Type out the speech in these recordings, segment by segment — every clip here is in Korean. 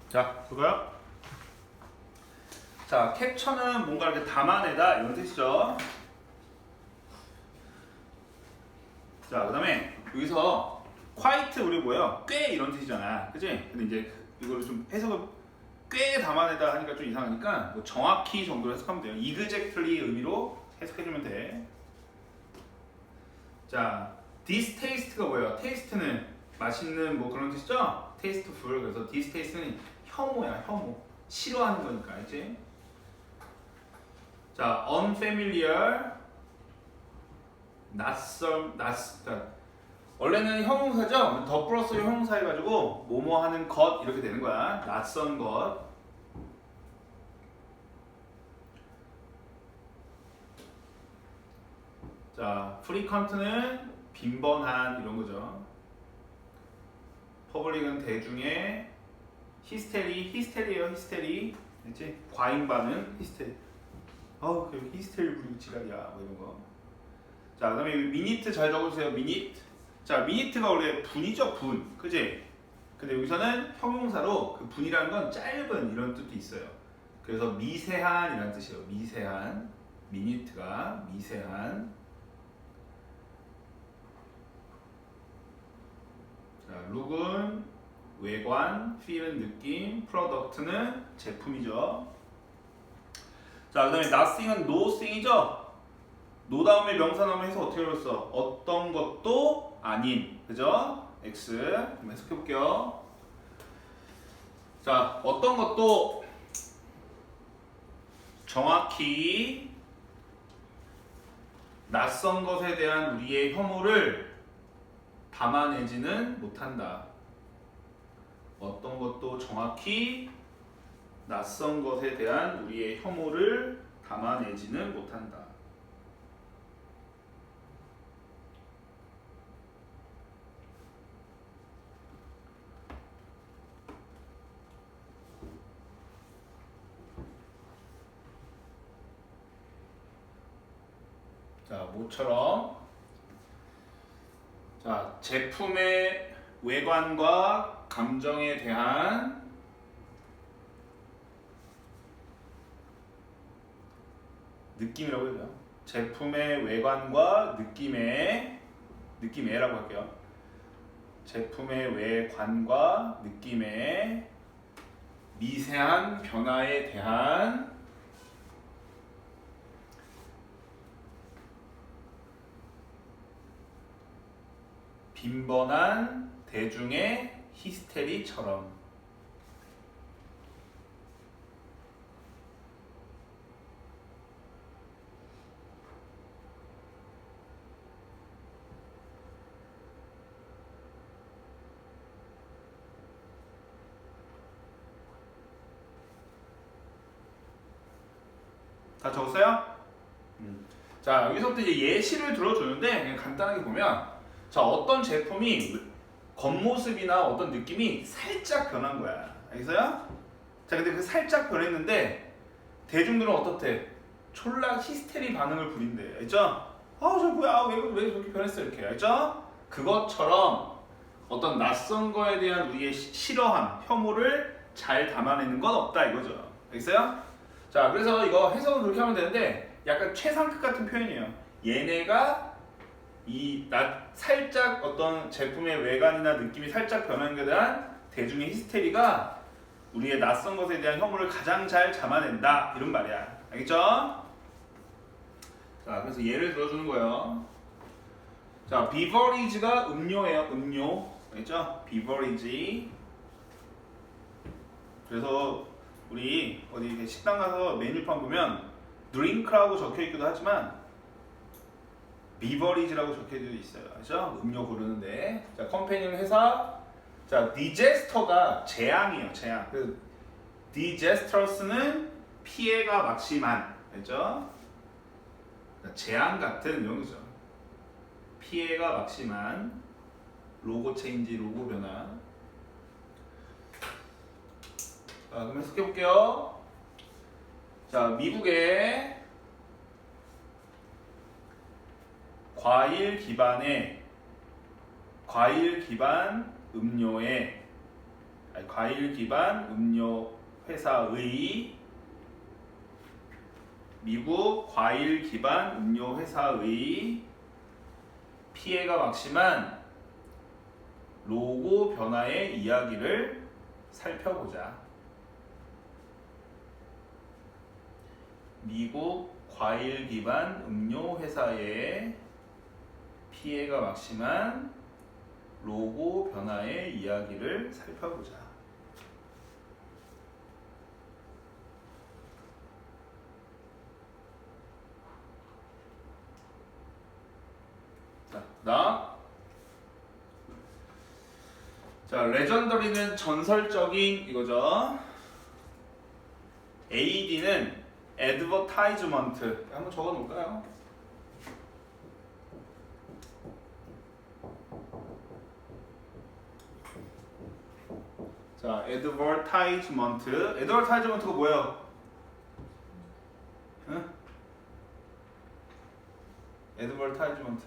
자, 볼까요? 자, 캡처는 뭔가 이렇게 담아내다 이런 뜻이죠. 자, 그다음에 여기서 quite 우리 뭐예요? 꽤 이런 뜻이잖아, 그지? 근데 이제 이거를 좀 해석을 꽤 담아내다 하니까 좀 이상하니까 뭐 정확히 정도로 해석하면 돼요. exactly 의미로 해석해주면 돼. 자, distaste가 뭐예요? taste는 맛있는 뭐 그런 뜻이죠? tasteful. 그래서 distaste는 혐오야, 혐오. 싫어하는 거니까, 알지? 자, unfamiliar, 그러니까 원래는 형용사죠? 더 플러스 형용사 해가지고 뭐뭐 하는 것 이렇게 되는 거야. 낯선 것. 자, frequent는 빈번한 이런 거죠. 퍼블릭은 대중의, 히스테리예요, 히스테리. 알지? 과잉 반응, 히스테리. 그 히스테리 부리고 지랄이야, 뭐 이런 거. 자, 그다음에 미니트 잘 적어주세요. 미니트. 자, 미니트가 원래 분이죠, 분. 그지? 근데 여기서는 형용사로 그 분이라는 건 짧은 이런 뜻도 있어요. 그래서 미세한이라는 뜻이에요. 미세한. 미니트가 미세한. 자, 룩은 외관, feel은 느낌, product는 제품이죠. 자, 그다음에 nothing은 nothing이죠. no 다음에 명사 나오면 해서 어떻게 읽었어? 어떤 것도 아닌, 그죠? X. 한번 해석해 볼게요. 자, 어떤 것도 정확히 낯선 것에 대한 우리의 혐오를 담아내지는 못한다. 어떤 것도 정확히 낯선 것에 대한 우리의 혐오를 담아내지는 못한다. 자, 모처럼 자, 제품의 외관과 감정에 대한 느낌이라고 해요. 제품의 외관과 느낌에라고 할게요. 제품의 외관과 느낌의 미세한 변화에 대한 빈번한 대중의 히스테리처럼. 다 적었어요? 자, 여기서부터 이제 예시를 들어주는데 그냥 간단하게 보면, 자, 어떤 제품이 겉모습이나 어떤 느낌이 살짝 변한 거야. 알겠어요? 자, 근데 그 살짝 변했는데 대중들은 어떻대? 졸라 히스테리 반응을 부린대. 알죠? 저 뭐야? 왜 저렇게 변했어? 이렇게. 알죠? 그것처럼 어떤 낯선 거에 대한 우리의 싫어함, 혐오를 잘 담아내는 건 없다 이거죠. 알겠어요? 자, 그래서 이거 해석은 그렇게 하면 되는데 약간 최상급 같은 표현이에요. 얘네가 살짝 어떤 제품의 외관이나 느낌이 살짝 변하는 것에 대한 대중의 히스테리가 우리의 낯선 것에 대한 혐오를 가장 잘 잡아낸다 이런 말이야. 알겠죠? 자, 그래서 예를 들어주는 거예요. 자, 비버리지가 음료예요. 음료. 알겠죠? 비버리지. 그래서 우리 어디 식당 가서 메뉴판 보면 드링크라고 적혀있기도 하지만 비버리지라고 적혀져 있어요. 알죠? 음료 고르는데. 자, 컴패니언 회사. 자, 디제스터가 재앙이에요. 재앙. 그 디제스터스는 피해가 막심한. 알죠? 그러니까 재앙 같은 이런 거죠. 피해가 막심한. 로고 체인지, 로고 변화. 자, 그럼 해석해 볼게요. 자, 미국의 과일 기반 음료에, 과일 기반 음료 회사의 미국 과일 기반 음료 회사의 피해가 막심한 로고 변화의 이야기를 살펴보자. 미국 과일 기반 음료 회사의 피해가 막심한 로고 변화의 이야기를 살펴보자. 자, 레전더리는 전설적인 이거죠. AD는 애드버타이즈먼트. 한번 적어 놓을까요? 자, 애드버타이즈먼트. 애드버타이즈먼트가 뭐예요? 응? 애드버타이즈먼트.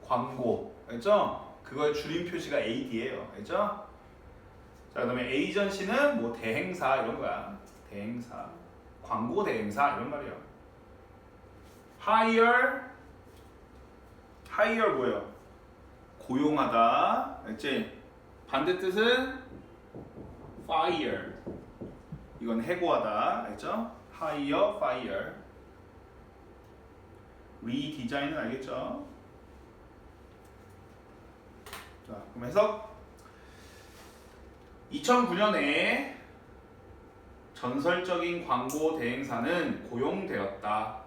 광고. 알죠? 그거의 줄임 표시가 AD예요. 알죠? 자, 그다음에 에이전시는 뭐 대행사 이런 거야. 대행사. 광고 대행사 이런 말이야. hire 뭐예요? 고용하다. 알지? 반대 뜻은 fire. 이건 해고하다. 알죠? hire, fire. 리디자인은 알겠죠? 자, 그럼 해석. 2009년에 전설적인 광고 대행사는 고용되었다.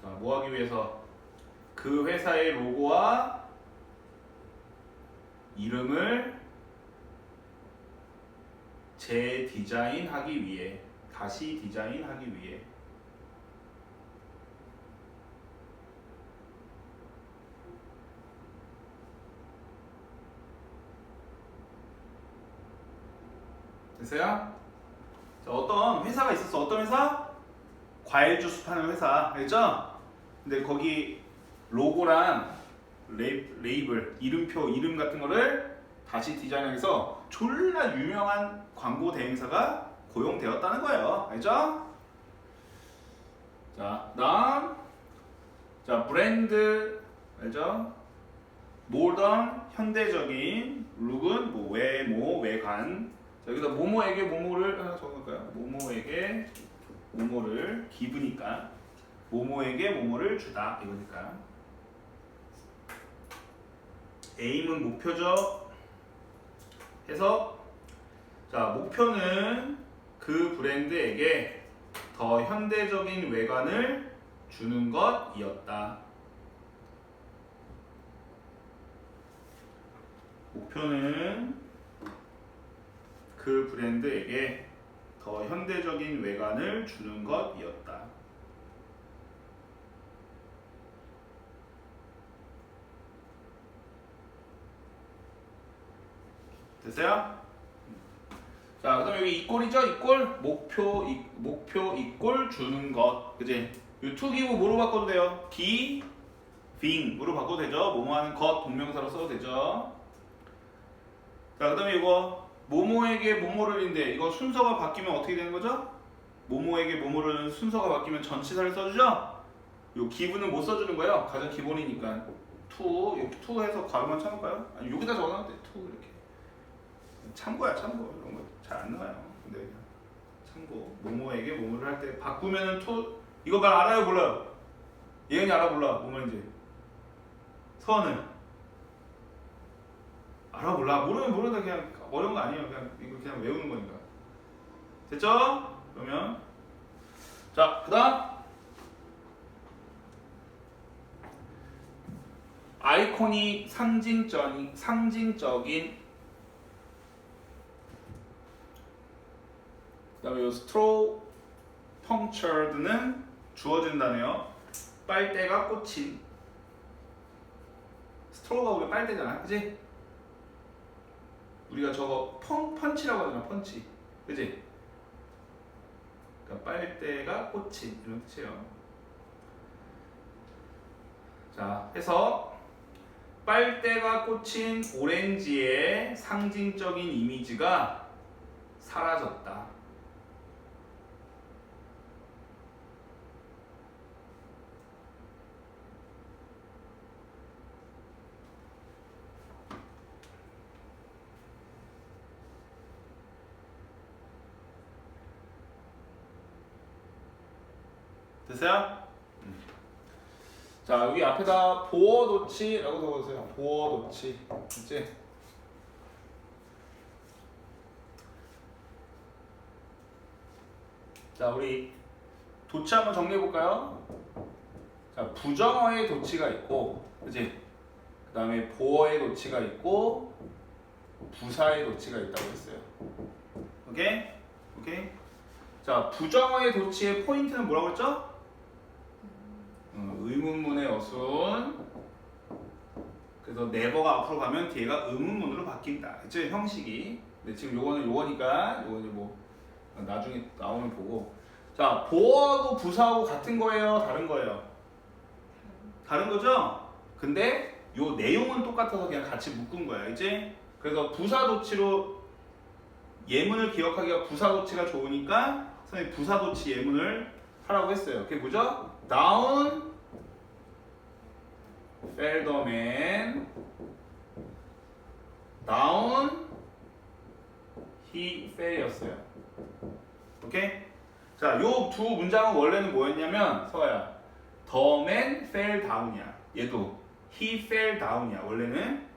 자, 뭐 하기 위해서? 그 회사의 로고와 이름을 재디자인하기 위해, 다시 디자인하기 위해. 됐어요? 자, 어떤 회사가 있었어. 어떤 회사? 과일 주스 파는 회사. 알죠? 근데 거기 로고랑 레이블, 이름표, 이름 같은 거를 다시 디자인해서 졸라 유명한 광고 대행사가 고용되었다는 거예요. 알죠? 자, 다음. 자, 브랜드. 알죠? 모던, 현대적인. 룩은 뭐 외모, 외관. 자, 여기다 모모에게 모모를 하나 적어볼까요? 모모에게 모모를 기브니까 모모에게 모모를 주다 이거니까. 에임은 목표죠. 해서 자, 목표는 그 브랜드에게 더 현대적인 외관을 주는 것이었다. 목표는 그 브랜드에게 더 현대적인 외관을 주는 것이었다. 됐어요? 자, 그다음에 여기 이꼴이죠? 이꼴 목표 이꼴 주는 것, 그지? 이 to give 뭐로 바꿔도 돼요? giving으로 바꿔도 되죠? 뭐뭐하는 것 동명사로 써도 되죠? 자, 그다음에 이거 모모에게 모모를인데 이거 순서가 바뀌면 어떻게 되는 거죠? 모모에게 모모를 순서가 바뀌면 전치사를 써주죠? 요 give는 못 써주는 거예요. 가장 기본이니까 to 이렇게 to 해서 괄호만 참을까요? 아니 여기다 적어놔도 돼. to 이렇게 참고야 참고 이런 거 잘 안 나와요. 근데 그냥 참고 모모에게 모모를 할 때 바꾸면은 to 이거 말 알아요 몰라요? 예은이 알아 몰라? 뭐 말인지 서원은 알아 몰라? 모르면 모르다 그냥 어려운 거 아니에요. 그냥 이거 그냥 외우는 거니까. 됐죠? 그러면 자 그다음 아이코닉 상징적인 그다음에 이 스트로 펑처드는 주어진다네요. 빨대가 꽂힌. 스트로가 우리 빨대잖아, 그지? 우리가 저거 펀치라고 하잖아, 펀치, 그지? 그러니까 빨대가 꽂힌 이런 뜻이에요. 자, 해서 빨대가 꽂힌 오렌지의 상징적인 이미지가 사라졌다. 됐어요? 자, 여기 앞에다 보어도치라고 적어주세요. 보어도치. 됐지? 자, 우리 도치 한번 정리해볼까요? 자, 부정어의 도치가 있고, 그치? 그 다음에 보어의 도치가 있고, 부사의 도치가 있다고 했어요. 오케이? 오케이? 자, 부정어의 도치의 포인트는 뭐라고 했죠? 의문문의 어순. 그래서 never가 앞으로 가면 뒤에가 의문문으로 바뀐다. 그치? 형식이. 근데 지금 요거는 요거니까, 요거는 뭐, 나중에 나오면 보고. 자, 보어하고 부사하고 같은 거예요? 다른 거예요? 다른 거죠? 근데 요 내용은 똑같아서 그냥 같이 묶은 거야. 그치? 그래서 부사도치로 예문을 기억하기가 부사도치가 좋으니까 선생님이 부사도치 예문을 하라고 했어요. 그게 뭐죠? Down fell the man. Down he fell이었어요. 오케이? 자, 요 두 문장은 원래는 뭐였냐면 서아야, the man fell down이야. 얘도 he fell down이야. 원래는.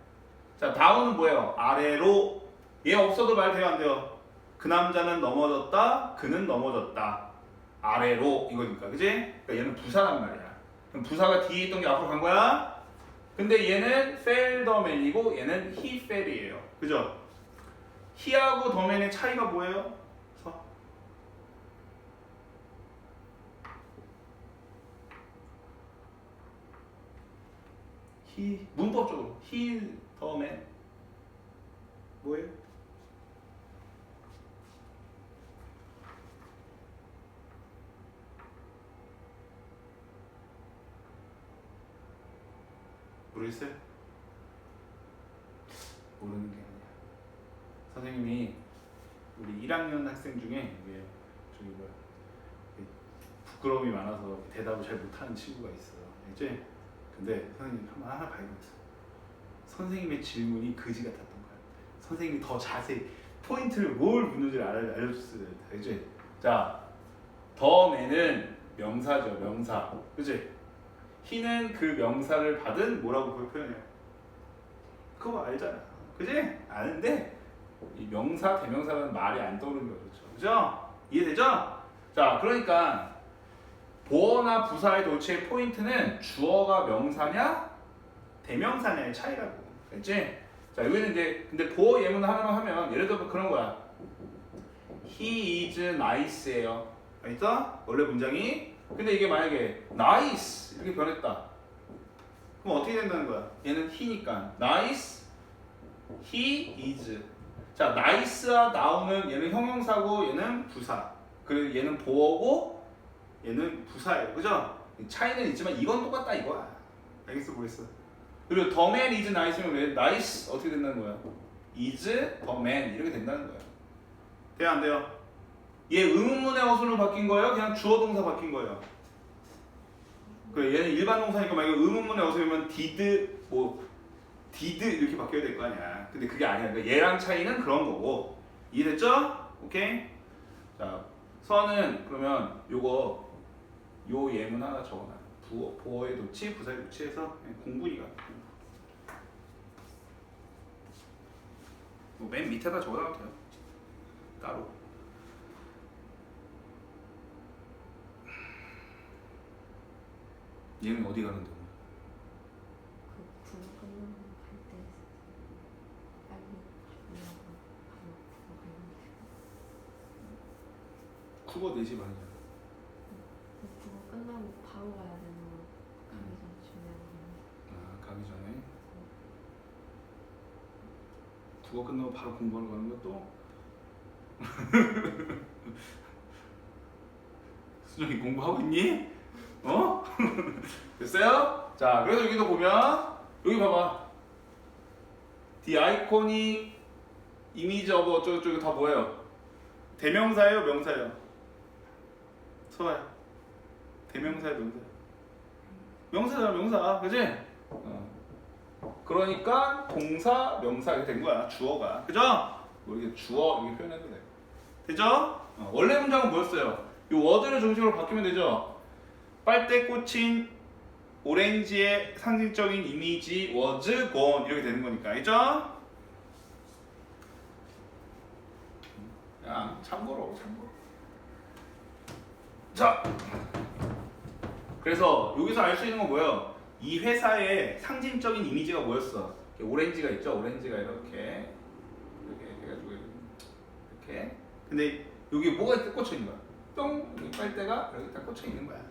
자, down은 뭐예요? 아래로. 얘 없어도 말 돼요, 안 돼요? 그 남자는 넘어졌다. 그는 넘어졌다. 아래로 이거니까, 그지? 그러니까 얘는 부사란 말이야. 그럼 부사가 뒤에 있던 게 앞으로 간 거야. 근데 얘는 fell the man이고 얘는 he fell이에요. 그죠? he하고 the man의 차이가 뭐예요? he, 문법적으로 he, the man 뭐예요? 모르겠어요? 모르는 게 아니야. 선생님이 우리 1학년 학생 중에 저기 뭐야 부끄러움이 많아서 대답을 잘 못하는 친구가 있어요. 알지? 근데 선생님 한번 하나 발견했어. 선생님의 질문이 거지 같았던 거야. 선생님이 더 자세히 포인트를 뭘 묻는지를 알려줬어야 돼. 알지? 자, 더 맨은 명사죠. 명사. 그치? he는 그 명사를 받은 뭐라고 그걸 표현해요? 그거 알잖아. 그지? 아는데 이 명사, 대명사라는 말이 안 떠오르는 거죠. 그죠? 이해되죠? 자, 그러니까 보어나 부사의 도치의 포인트는 주어가 명사냐 대명사냐의 차이라고. 알지? 자, 여기는 이제 근데 보어 예문 하나만 하면 예를 들어 그런 거야. He is nice예요. 알겠어? 원래 문장이. 근데 이게 만약에 nice 이렇게 변했다. 그럼 어떻게 된다는 거야? 얘는 he니까 nice, he is. 자, nice와 now는 얘는 형용사고 얘는 부사. 그리고 얘는 보어고 얘는 부사예요. 그죠? 차이는 있지만 이건 똑같다 이거야. 알겠어? 모르겠어? 그리고 the man is nice면 왜 nice 어떻게 된다는 거야? is the man 이렇게 된다는 거야. 돼요? 안 돼요? 얘 의문문의 어순으로 바뀐 거예요? 그냥 주어 동사 바뀐 거예요? 그래, 얘는 일반 동사니까 만약에 의문문의 어순이면 did 뭐 did 이렇게 바뀌어야 될 거 아니야. 근데 그게 아니야. 그러니까 얘랑 차이는 그런 거고. 이해됐죠? 오케이? 자, 서는 그러면 요거 요 예문 하나 적어놔. 보어의 도치, 부사의 도치에서 공부니까. 뭐 맨 밑에다 적어놔도 돼요. 따로. 얘는 어디 가는데? 그 국어 끝나고 갈때 빨리 주려고 바로 국어 4시 반이잖아. 국어 끝나고 바로 가야 되는 거 가기 전에 준비하고 아, 가기 전에? 국어 끝나고 바로 공부하러 가는 것도? 수정이 공부하고 있니? 어? 됐어요? 자, 그래서 여기도 보면 여기 봐봐. The iconic image of 어쩌고저쩌고 다 뭐예요? 대명사예요, 명사예요? 서아야. 대명사예요, 명사예요? 명사잖아, 명사. 그지? 그러니까 동사, 명사 이렇게 된 거야. 주어가. 그죠? 뭐 이렇게 주어 이렇게 표현해도 돼. 되죠? 원래 문장은 뭐였어요? 이 워드를 중심으로 바뀌면 되죠? 빨대 꽂힌 오렌지의 상징적인 이미지 was gone 이렇게 되는 거니까. 알죠? 그냥 참고로. 자, 그래서 여기서 알 수 있는 건 뭐예요? 이 회사의 상징적인 이미지가 뭐였어? 오렌지가 있죠? 오렌지가 이렇게 해가지고 이렇게. 근데 여기 뭐가 이렇게 꽂혀 있는 거야? 뿅! 여기 빨대가 여기 딱 꽂혀 있는 거야.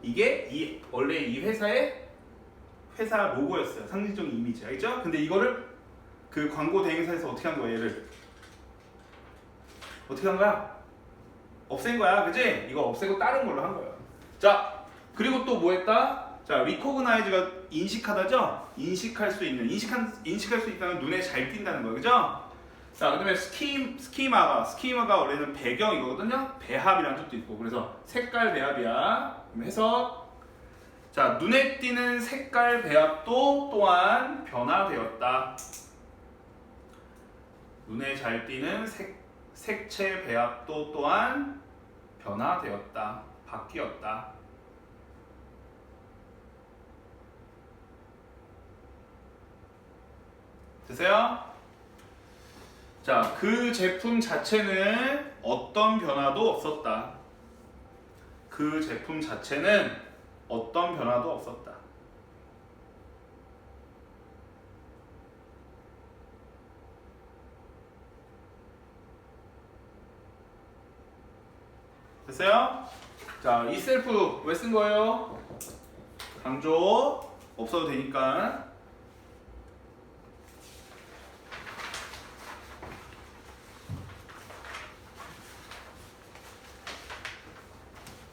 이게 원래 이 회사의 회사 로고였어요. 상징적인 이미지. 알죠? 근데 이거를 그 광고 대행사에서 어떻게 한 거야? 얘를 어떻게 한 거야? 없앤 거야. 그지? 이거 없애고 다른 걸로 한 거야. 자, 그리고 또 뭐 했다? 자, recognize가 인식하다죠? 인식할 수 있다는 눈에 잘 띈다는 거예요. 그죠? 자, 그 다음에 스키마가 원래는 배경이거든요? 배합이라는 뜻도 있고. 그래서 색깔 배합이야. 그럼 해서 자, 눈에 띄는 색깔 배합도 또한 변화되었다. 눈에 잘 띄는 색채 배합도 또한 변화되었다. 바뀌었다. 됐어요? 자, 그 제품 자체는 어떤 변화도 없었다. 그 제품 자체는 어떤 변화도 없었다. 됐어요? 자, 이 셀프 왜 쓴 거예요? 강조 없어도 되니까.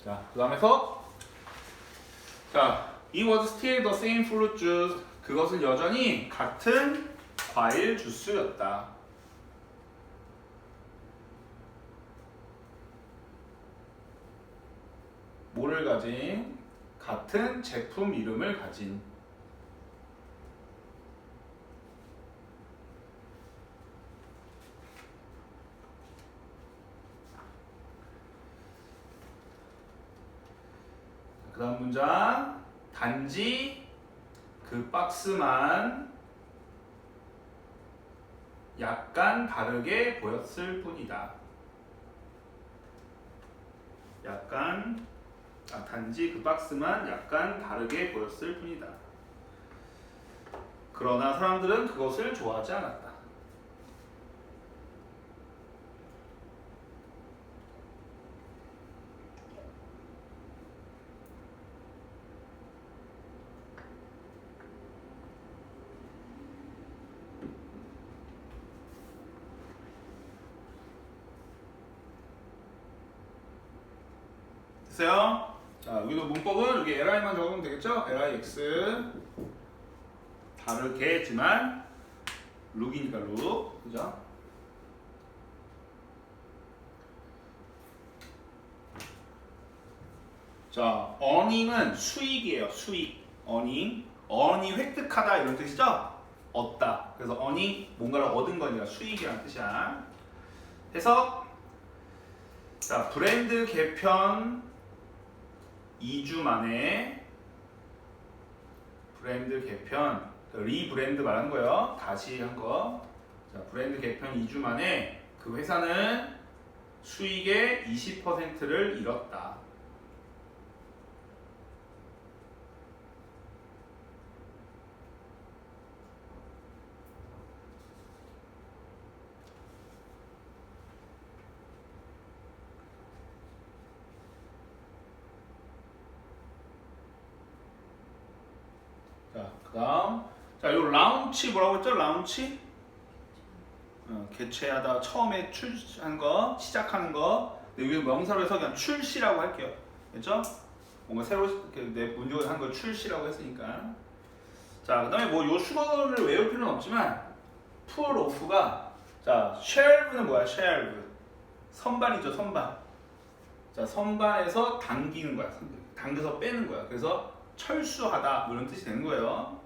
자, 그 다음에서 자, it was still the same fruit juice. 그것은 여전히 같은 과일 주스였다. 뭐를 가진? 같은 제품 이름을 가진. 그 다음 문장. 단지 그 박스만 약간 다르게 보였을 뿐이다. 단지 그 박스만 약간 다르게 보였을 뿐이다. 그러나 사람들은 그것을 좋아하지 않았다. 됐어요? 자, 여기도 문법은 여기 li만 적으면 되겠죠? lix 다르게지만 룩이니까 룩, 그죠? 자, earning은 수익이에요. 수익. earning이 획득하다 이런 뜻이죠? 얻다. 그래서 earning 뭔가를 얻은 거니까 수익이라는 뜻이야. 해석. 자, 브랜드 개편 2주 만에 브랜드 개편 리브랜드 말한 거예요. 다시 한 거. 자, 브랜드 개편 2주 만에 그 회사는 수익의 20%를 잃었다. 자, 그 다음. 자, 요 라운치 뭐라고 했죠? 라운치? 개최하다 처음에 출시한 거, 시작하는 거. 근데 여기 명사로 해서 그냥 출시라고 할게요. 됐죠? 뭔가 새로 이렇게 내 문제를 한 걸 출시라고 했으니까. 자, 그다음에 뭐 요 수거를 외울 필요는 없지만 pull off가 자, shelve는 뭐야? shelve. 선반이죠, 선반. 자, 선반에서 당기는 거야. 당겨서 빼는 거야. 그래서 철수하다 뭐 이런 뜻이 되는 거예요.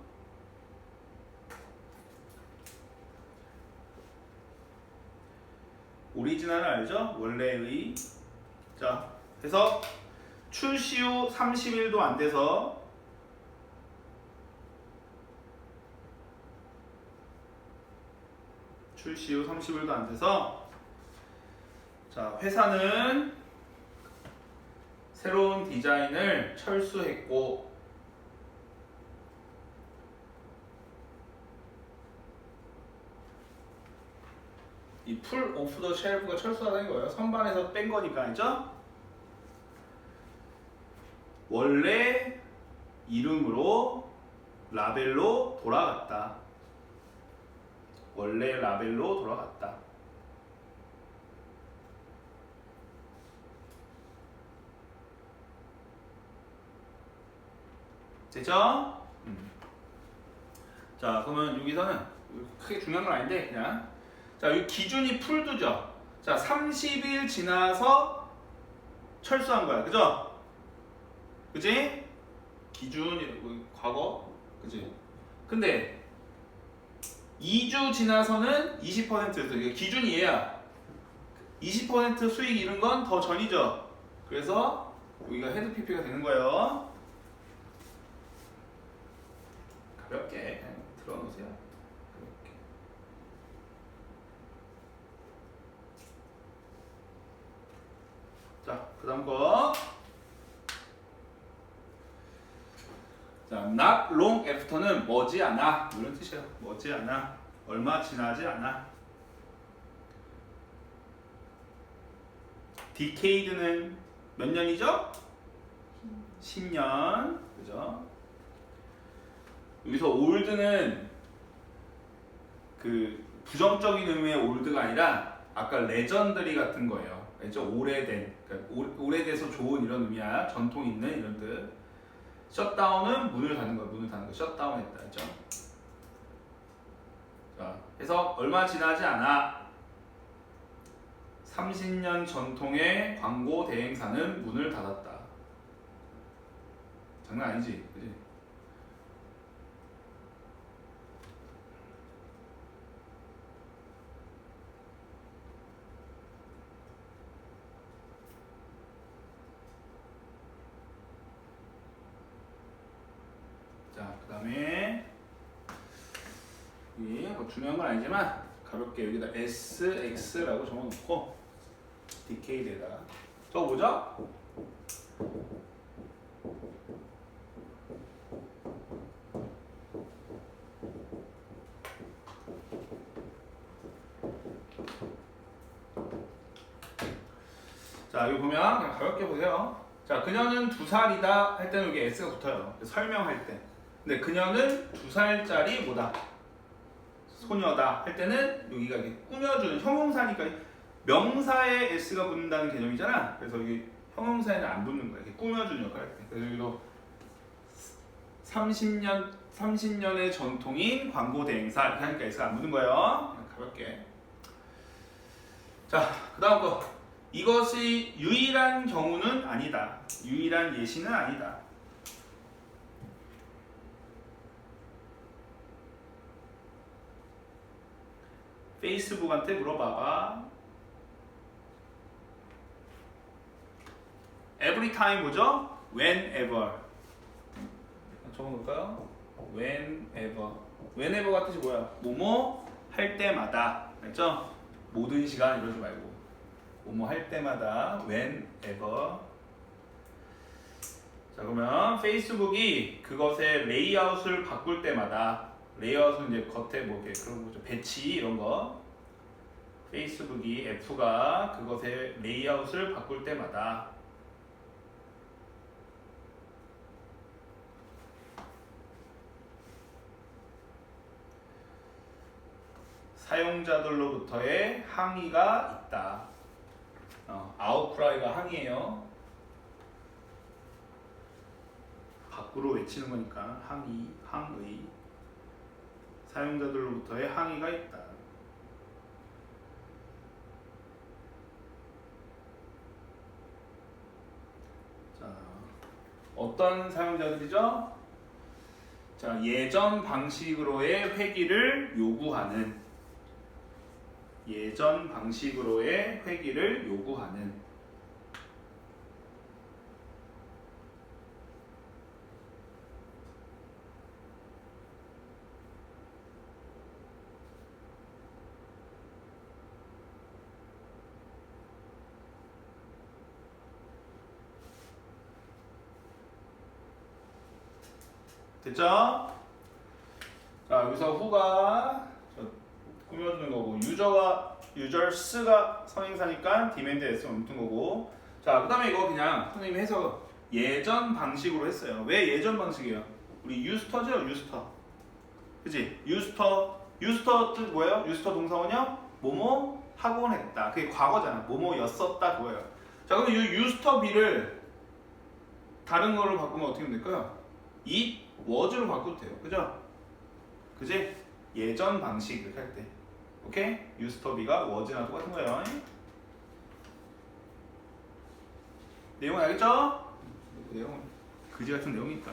오리지널 알죠? 원래의. 자, 그래서 출시 후 30일도 안 돼서 출시 후 30일도 안 돼서 자, 회사는 새로운 디자인을 철수했고 이 풀 오프 더 쉘프가 철수하다는 거예요. 선반에서 뺀 거니까 알죠? 원래 이름으로 라벨로 돌아갔다. 원래 라벨로 돌아갔다. 되죠? 자, 그러면 여기서는 크게 중요한 건 아닌데 그냥 자, 여기 기준이 풀두죠. 자, 30일 지나서 철수한 거야. 그죠? 그지? 기준이 과거. 그지? 근데 2주 지나서는 20%였어. 기준이 얘야. 20% 수익 이룬 건 더 전이죠. 그래서 여기가 헤드 PP가 되는 거예요. 가볍게 그냥 들어놓으세요. 가볍게. 자, 그 다음 거. 자, not long after는 머지않아 이런 뜻이에요. 머지않아, 얼마 지나지 않아. decade는 몇 년이죠? 10년, 그죠? 여기서 old는 그 부정적인 의미의 old가 아니라 아까 legendary 같은 거예요. 알죠? 오래된, 그러니까 오래돼서 좋은 이런 의미야. 전통 있는 이런 뜻. 셧다운은 문을 닫는 거야. 문을 닫는 거. 셧다운했다. 했죠? 자, 그래서 얼마 지나지 않아 30년 전통의 광고 대행사는 문을 닫았다. 장난 아니지, 그지? 자, 그 다음에 이게 뭐 중요한 건 아니지만 가볍게 여기다 SX라고 적어놓고 decade에다가 적어보죠? 자, 여기 보면 그냥 가볍게 보세요. 자, 그녀는 2살이다 할 때는 여기 S가 붙어요. 설명할 때. 근데 그녀는 2살짜리 뭐다? 소녀다 할 때는 여기가 이렇게 꾸며주는 형용사니까 명사에 S가 붙는다는 개념이잖아. 그래서 여기 형용사에는 안 붙는 거야. 이렇게 꾸며주는 역할을 할 때. 그래서 여기도 30년의 전통인 광고 대행사 이렇게 하니까 S가 안 붙는 거예요. 그냥 가볍게. 자, 그 다음 거. 이것이 유일한 경우는 아니다. 유일한 예시는 아니다. 페이스북한테 물어봐봐. Every time 뭐죠? Whenever. 적어놓을까요? Whenever. Whenever가 뜻이 뭐야? 뭐뭐 할 때마다. 알죠? 모든 시간 이러지 말고. 뭐뭐 할 때마다 whenever. 자, 그러면 페이스북이 그것의 레이아웃을 바꿀 때마다 레이아웃은 이제 겉에 뭐 이렇게 그런 거죠. 배치 이런 거. 페이스북이 F가 그것의 레이아웃을 바꿀 때마다 사용자들로부터의 항의가 있다. 아웃크라이가 항의예요. 밖으로 외치는 거니까 항의, 항의. 사용자들로부터의 항의가 있다. 자, 어떤 사용자들이죠? 자, 예전 방식으로의 회기를 요구하는 됐죠? 자, 여기서 who가 꾸며주는 거고 유저스가 선행사니까 demand s는 옮긴 거고. 자, 그 다음에 이거 그냥 선생님이 해서 예전 방식으로 했어요. 왜 예전 방식이에요? 우리 유스터죠? 유스터. 그치? 유스터 뜻 뭐예요? 유스터 동사원이요? 뭐뭐 하곤 했다. 그게 과거잖아. 뭐뭐였었다 그거예요. 자, 그럼 이 유스터 be를 다른 거를 바꾸면 어떻게 하면 될까요? it was로 바꿔도 돼요. 그죠? 그지? 예전 방식 이렇게 할 때. 오케이? used be가 was나 똑같은 거예요. 내용 알겠죠? 내용은 그지 같은 내용이 있다.